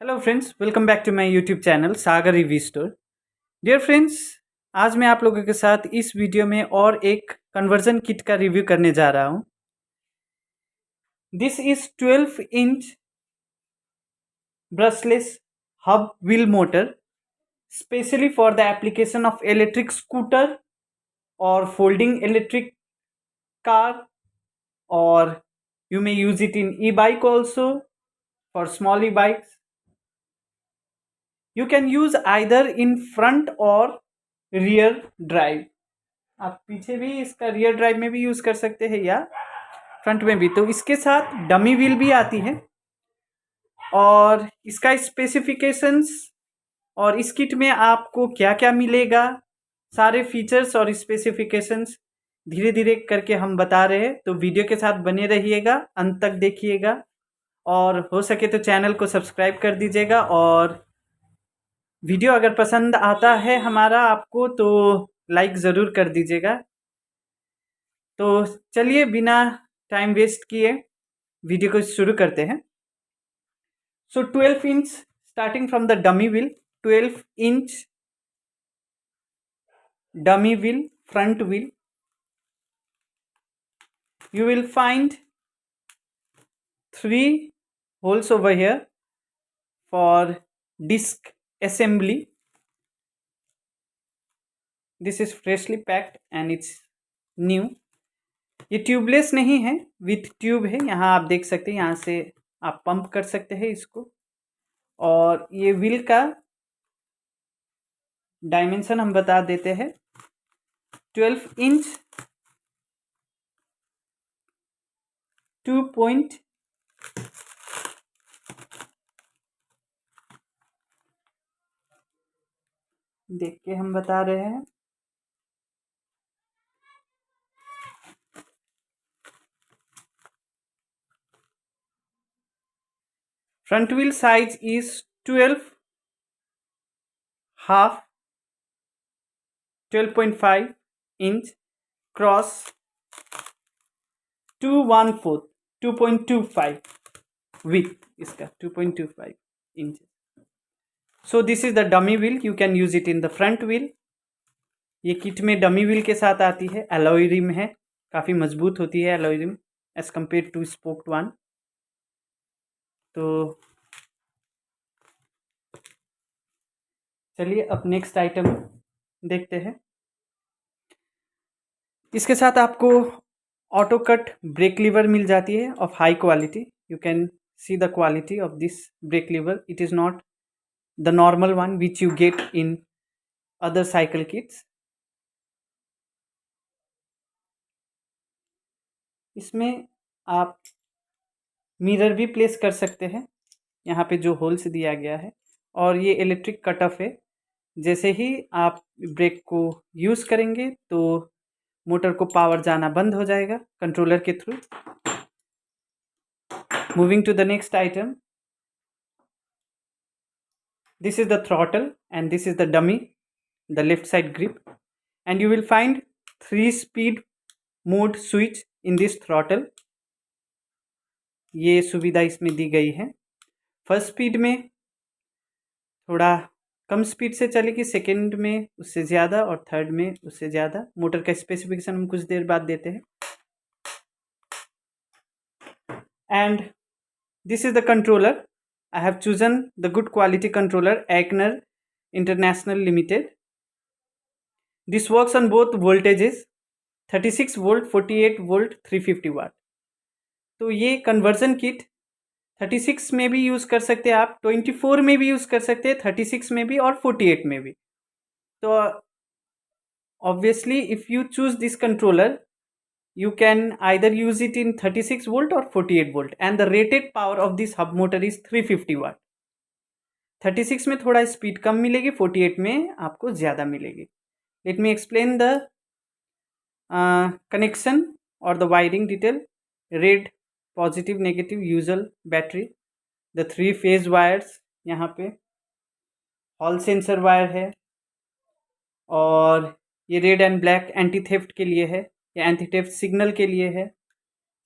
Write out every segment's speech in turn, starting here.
Hello friends, welcome back to my YouTube channel Sagar review store. Dear friends, आज मैं आप लोगों के साथ इस वीडियो में और एक कन्वर्जन किट का रिव्यू करने जा रहा हूं। This is 12 inch brushless hub wheel motor specially for the application of electric scooter और folding electric car, or you may use it in e-bike also. For small e-bikes, you can use either in front or rear drive. आप पीछे भी इसका rear drive में भी use कर सकते हैं या फ्रंट में भी। तो इसके साथ डमी व्हील भी आती है और इसका स्पेसिफिकेशंस और इस किट में आपको क्या क्या मिलेगा, सारे फीचर्स और स्पेसिफिकेशंस धीरे धीरे करके हम बता रहे हैं। तो वीडियो के साथ बने रहिएगा, अंत तक देखिएगा और हो सके तो चैनल को सब्सक्राइब कर दीजिएगा। और वीडियो अगर पसंद आता है हमारा आपको तो लाइक ज़रूर कर दीजिएगा। तो चलिए बिना टाइम वेस्ट किए वीडियो को शुरू करते हैं। सो 12 inch starting from the dummy wheel, 12 inch dummy wheel, front wheel. You will find 3 holes over here for disc assembly. This is freshly packed and it's new. ये ट्यूबलेस नहीं है, with tube है। यहाँ आप देख सकते हैं, यहाँ से आप पंप कर सकते हैं इसको। और ये व्हील का डायमेंशन हम बता देते हैं, 12 इंच 2 पॉइंट देख के हम बता रहे हैं। Front wheel size is 12.5 inch cross 2.25 width इसका 2.25 inch. So this is the dummy wheel, you can use it in the front wheel. ये किट में डमी व्हील के साथ आती है, एलॉय रिम है, काफ़ी मजबूत होती है alloy rim as compared to spoked one. तो चलिए अब नेक्स्ट आइटम देखते हैं। इसके साथ आपको ऑटो कट ब्रेक लीवर मिल जाती है of high quality. You can see the quality of this brake lever, it is not the normal one which you get in other cycle kits. इसमें आप मिरर भी प्लेस कर सकते हैं, यहाँ पे जो होल्स दिया गया है। और ये इलेक्ट्रिक कट ऑफ है, जैसे ही आप ब्रेक को यूज़ करेंगे तो मोटर को पावर जाना बंद हो जाएगा कंट्रोलर के through. Moving to the next item, this is the throttle and this is the dummy, the left side grip, and you will find 3 speed mode switch in this throttle. ये सुविधा इसमें दी गई है। फर्स्ट स्पीड में थोड़ा कम speed से चलेगी, second में उससे ज़्यादा और थर्ड में उससे ज़्यादा। मोटर का स्पेसिफिकेशन हम कुछ देर बाद देते हैं। And this is the controller, I have chosen the good quality controller Eichner International Limited. This works on both voltages, 36 volt, 48 volt, 350 watt. तो ये कन्वर्जन किट 36 में भी यूज़ कर सकते हैं आप, 24 में भी यूज़ कर सकते हैं, 36 में भी और 48 में भी। तो obviously if you choose this controller you can either use it in 36 volt or 48 volt, and the rated power of this hub motor is 350 watt. 36 में थोड़ा स्पीड कम मिलेगी, 48 में आपको ज़्यादा मिलेगी। Let me explain the connection और the wiring detail. Red, positive, negative, usual battery, the 3 phase wires, यहाँ पे हॉल सेंसर वायर है। और ये red and black anti theft के लिए है, या एंटी थेफ्ट सिग्नल के लिए है।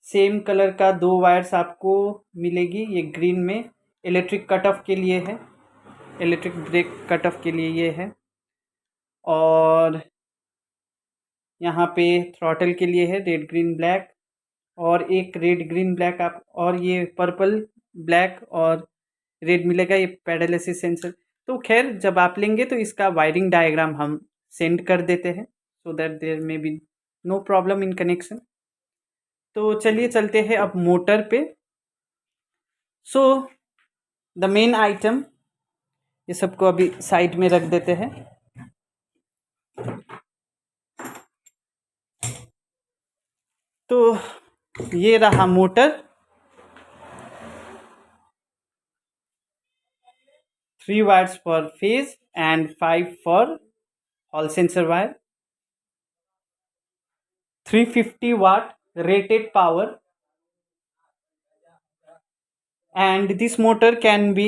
सेम कलर का 2 वायर्स आपको मिलेगी, ये ग्रीन में इलेक्ट्रिक कट ऑफ के लिए है, इलेक्ट्रिक ब्रेक कट ऑफ के लिए ये है। और यहाँ पे थ्रॉटल के लिए है रेड ग्रीन ब्लैक, और एक रेड ग्रीन ब्लैक आप, और ये पर्पल ब्लैक और रेड मिलेगा, ये पैडल असिस्ट सेंसर। तो खैर जब आप लेंगे तो इसका वायरिंग डायग्राम हम सेंड कर देते हैं, so that there may be no problem in connection. तो चलिए चलते हैं अब मोटर पे। सो द मेन आइटम, ये सबको अभी साइड में रख देते हैं। तो ये रहा motor, 3 wires for phase and 5 for hall sensor wire, 350 watt rated power, and this motor can be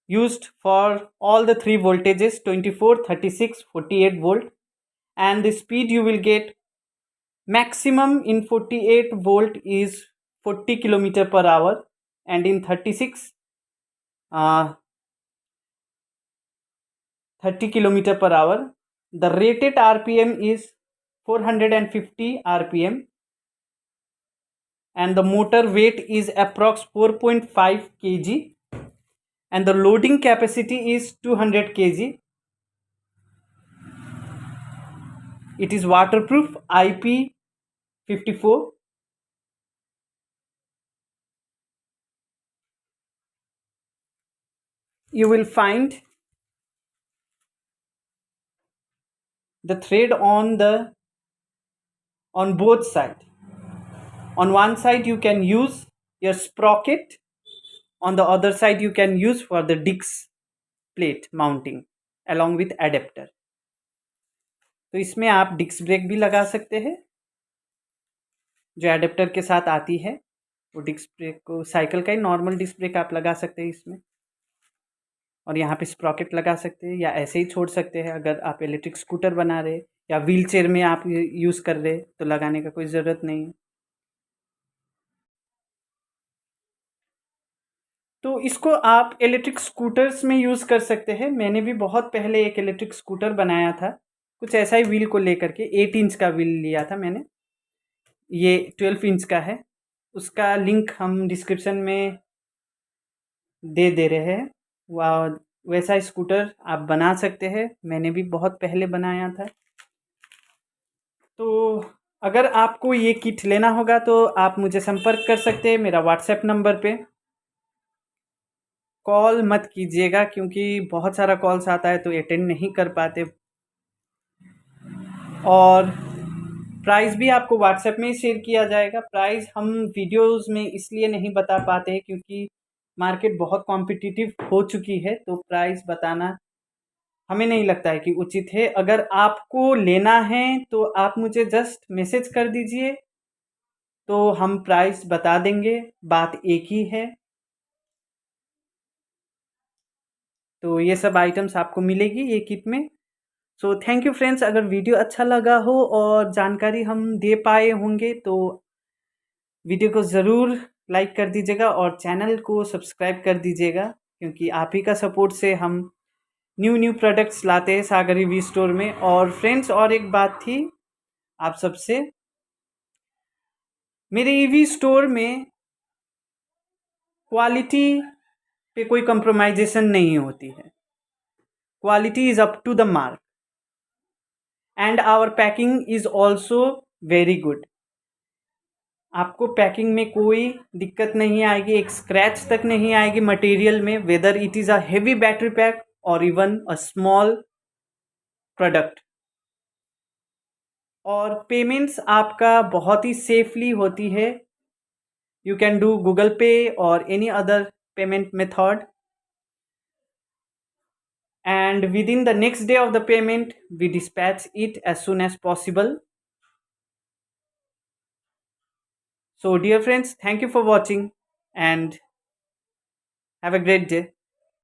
used for all the 3 voltages 24, 36, 48 volt, and the speed you will get maximum in 48 volt is 40 kilometer per hour, and in 36 30 kilometer per hour. The rated RPM is 450 RPM, and the motor weight is approx 4.5 kg, and the loading capacity is 200 kg. It is waterproof, IP54. You will find the thread on both sides. On one side you can use your sprocket, on the other side you can use for the disc plate mounting along with adapter. तो इसमें आप disc brake भी लगा सकते हैं जो adapter के साथ आती है, वो डिस्क ब्रेक को साइकिल का ही नॉर्मल डिस्क ब्रेक आप लगा सकते हैं इसमें, और यहाँ पे स्प्रॉकेट लगा सकते हैं या ऐसे ही छोड़ सकते हैं। अगर आप इलेक्ट्रिक स्कूटर बना रहे या व्हील चेयर में आप यूज़ कर रहे तो लगाने का कोई ज़रूरत नहीं है। तो इसको आप इलेक्ट्रिक स्कूटर्स में यूज़ कर सकते हैं। मैंने भी बहुत पहले एक इलेक्ट्रिक स्कूटर बनाया था, कुछ ऐसा ही व्हील को लेकर के। 8 इंच का व्हील लिया था मैंने, ये 12 इंच का है। उसका लिंक हम डिस्क्रिप्शन में दे रहे हैं। वैसा स्कूटर आप बना सकते हैं, मैंने भी बहुत पहले बनाया था। तो अगर आपको ये किट लेना होगा तो आप मुझे संपर्क कर सकते हैं मेरा व्हाट्सएप नंबर पे। कॉल मत कीजिएगा क्योंकि बहुत सारा कॉल्स आता है तो अटेंड नहीं कर पाते, और प्राइस भी आपको व्हाट्सएप में ही शेयर किया जाएगा। प्राइस हम वीडियोस में इसलिए नहीं बता पाते क्योंकि मार्केट बहुत कॉम्पिटिटिव हो चुकी है, तो प्राइस बताना हमें नहीं लगता है कि उचित है। अगर आपको लेना है तो आप मुझे जस्ट मैसेज कर दीजिए, तो हम प्राइस बता देंगे, बात एक ही है। तो ये सब आइटम्स आपको मिलेगी ये किट में। So thank you friends. अगर वीडियो अच्छा लगा हो और जानकारी हम दे पाए होंगे तो वीडियो को ज़रूर लाइक कर दीजिएगा और चैनल को सब्सक्राइब कर दीजिएगा, क्योंकि आप ही का सपोर्ट से हम न्यू प्रोडक्ट्स लाते हैं सागर ईवी स्टोर में। और फ्रेंड्स और एक बात थी आप सबसे, मेरे ईवी स्टोर में क्वालिटी पे कोई कंप्रोमाइजेशन नहीं होती है। Quality is up to the mark and our packing is also very good. आपको पैकिंग में कोई दिक्कत नहीं आएगी, एक स्क्रैच तक नहीं आएगी मटेरियल में, whether it is a heavy battery pack और इवन अ स्मॉल प्रोडक्ट। और पेमेंट्स आपका बहुत ही सेफली होती है। यू कैन डू गूगल पे और any other payment method, and within the next day of the payment we dispatch it as soon as possible. So dear friends, thank you for watching and have a great day.